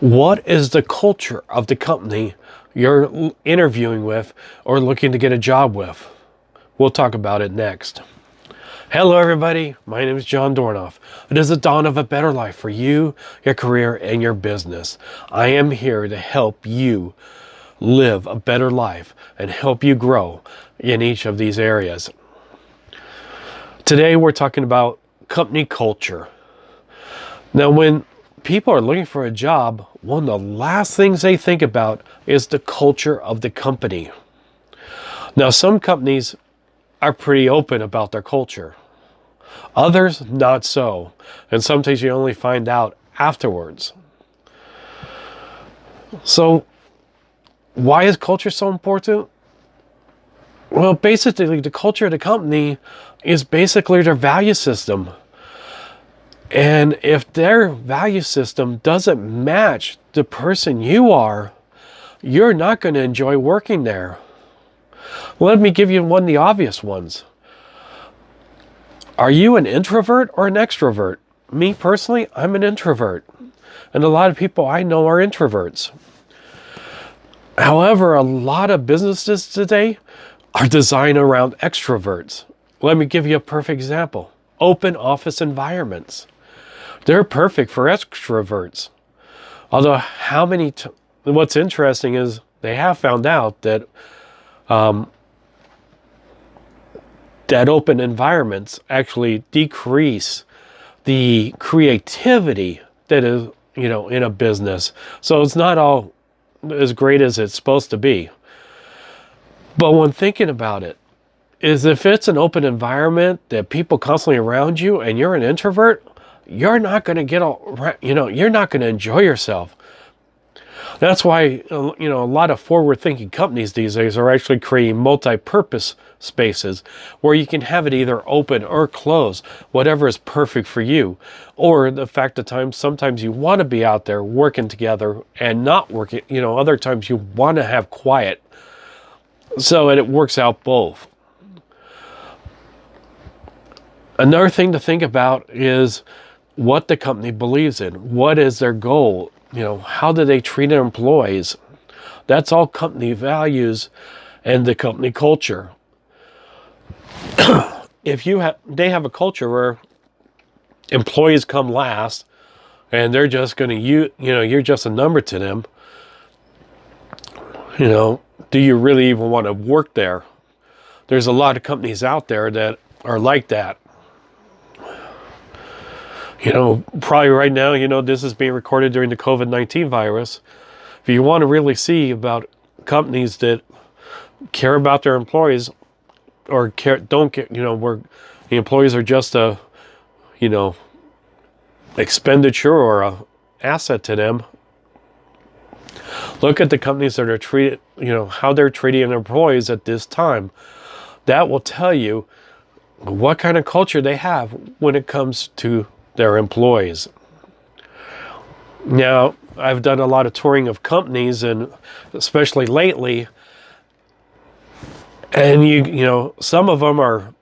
What is the culture of the company you're interviewing with or looking to get a job with? We'll talk about it next. Hello, everybody. My name is John Dornoff. It is the dawn of a better life for you, your career, and your business. I am here to help you live a better life and help you grow in each of these areas. Today, we're talking about company culture. Now, when people are looking for a job, one of the last things they think about is the culture of the company. Now, some companies are pretty open about their culture. Others, not so. And sometimes you only find out afterwards. So, why is culture so important? Well, basically, the culture of the company is basically their value system. And if their value system doesn't match the person you are, you're not going to enjoy working there. Let me give you one of the obvious ones. Are you an introvert or an extrovert? Me personally, I'm an introvert. And a lot of people I know are introverts. However, a lot of businesses today are designed around extroverts. Let me give you a perfect example. Open office environments. They're perfect for extroverts. Although what's interesting is they have found out that that open environments actually decrease the creativity that is, in a business. So it's not all as great as it's supposed to be. But when thinking about it, is if it's an open environment that people constantly around you and you're an introvert, you're not going to you're not going to enjoy yourself. That's why, a lot of forward-thinking companies these days are actually creating multi-purpose spaces where you can have it either open or closed, whatever is perfect for you. Or the fact that sometimes you want to be out there working together and not working, other times you want to have quiet. So it works out both. Another thing to think about is what the company believes in. What is their goal? How do they treat their employees? That's all company values and the company culture. If they have a culture where employees come last and they're just going to you're just a number to them. Do you really even want to work there? There's a lot of companies out there that are like that. Probably right now, this is being recorded during the COVID-19 virus. If you want to really see about companies that care about their employees or don't care, where the employees are just a, expenditure or a asset to them, look at the companies that are treated, how they're treating their employees at this time. That will tell you what kind of culture they have when it comes to their employees. Now, I've done a lot of touring of companies, and especially lately, and some of them are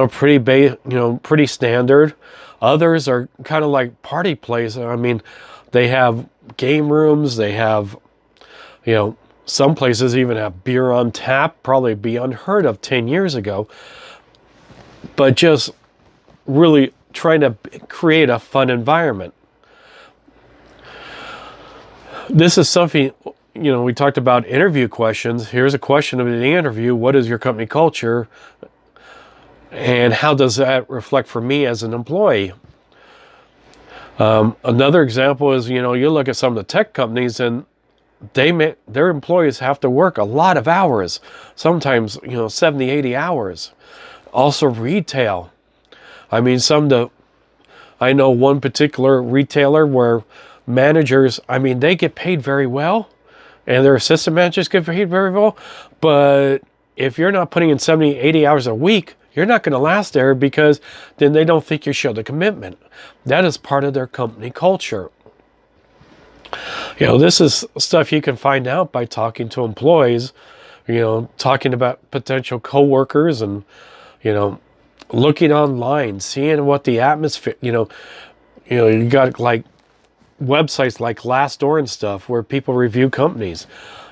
pretty standard. Others are kind of like party places. I mean, they have game rooms, they have some places even have beer on tap, probably be unheard of 10 years ago. But just really trying to create a fun environment. This is something, we talked about interview questions. Here's a question of the interview. What is your company culture? And how does that reflect for me as an employee? Another example is, you look at some of the tech companies and their employees have to work a lot of hours, sometimes, 70, 80 hours. Also retail. I mean, I know one particular retailer where managers, they get paid very well and their assistant managers get paid very well. But if you're not putting in 70, 80 hours a week, you're not going to last there because then they don't think you show the commitment. That is part of their company culture. This is stuff you can find out by talking to employees, talking about potential coworkers and, looking online, seeing what the atmosphere, you got like websites like Glassdoor and stuff where people review companies.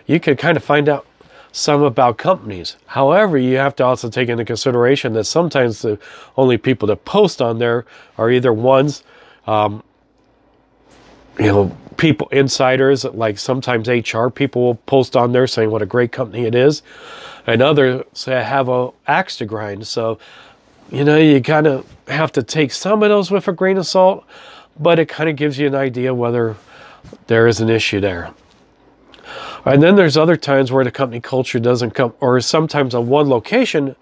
You can kind of find out some about companies. However, you have to also take into consideration that sometimes the only people that post on there are either ones, people, insiders, like sometimes HR people will post on there saying what a great company it is, and others have a axe to grind. So, you kind of have to take some of those with a grain of salt, but it kind of gives you an idea whether there is an issue there. And then there's other times where the company culture doesn't come, or sometimes on one location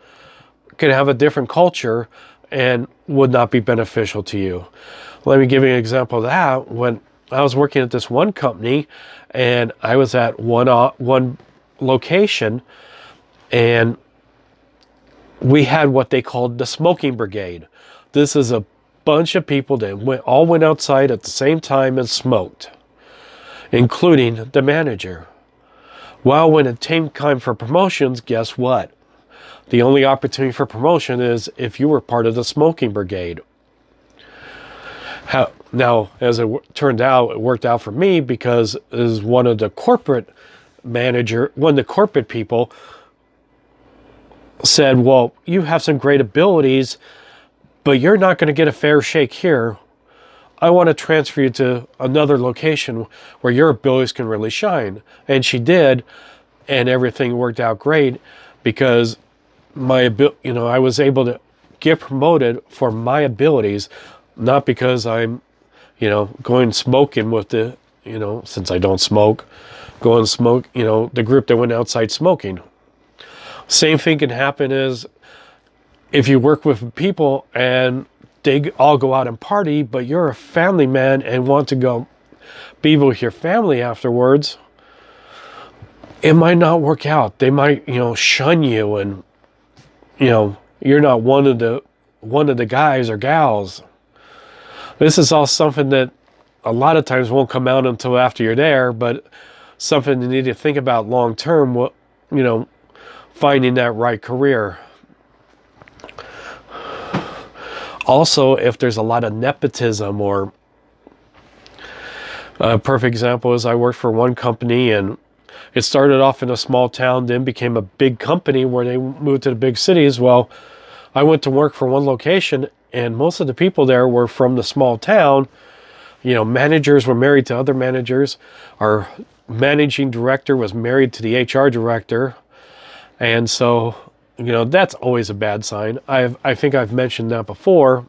can have a different culture and would not be beneficial to you. Let me give you an example of that. When I was working at this one company and I was at one location, and we had what they called the smoking brigade. This is a bunch of people that all went outside at the same time and smoked, including the manager. Well, when it came time for promotions, guess what? The only opportunity for promotion is if you were part of the smoking brigade. Now, as it turned out, it worked out for me because as one of the corporate people said, well, you have some great abilities, but you're not going to get a fair shake here. I want to transfer you to another location where your abilities can really shine. And she did, and everything worked out great because I was able to get promoted for my abilities, not because I'm, going smoking with since I don't smoke, go and smoke, the group that went outside smoking. Same thing can happen is if you work with people and they all go out and party, but you're a family man and want to go be with your family afterwards, it might not work out. They might, shun you, and you're not one of the guys or gals. This is all something that a lot of times won't come out until after you're there, but something you need to think about long term. Finding that right career. Also, if there's a lot of nepotism, or a perfect example is I worked for one company and it started off in a small town, then became a big company where they moved to the big cities. Well, I went to work for one location and most of the people there were from the small town. Managers were married to other managers. Our managing director was married to the HR director. And so, that's always a bad sign. I think I've mentioned that before.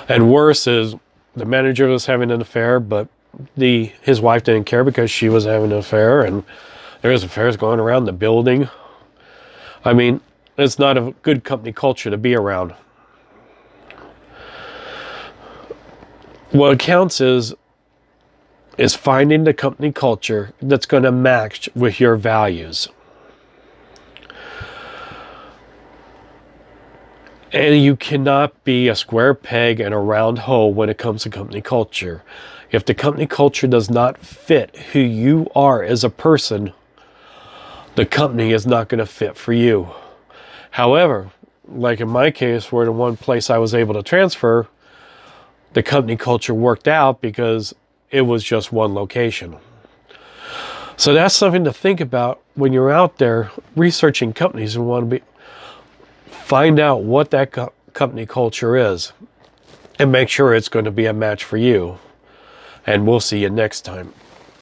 And worse is the manager was having an affair, but his wife didn't care because she was having an affair, and there was affairs going around the building. I mean, it's not a good company culture to be around. What counts is finding the company culture that's going to match with your values. And you cannot be a square peg in a round hole when it comes to company culture. If the company culture does not fit who you are as a person, the company is not going to fit for you. However, like in my case, where the one place I was able to transfer, the company culture worked out because it was just one location. So that's something to think about when you're out there researching companies and want to find out what that company culture is and make sure it's going to be a match for you. And we'll see you next time.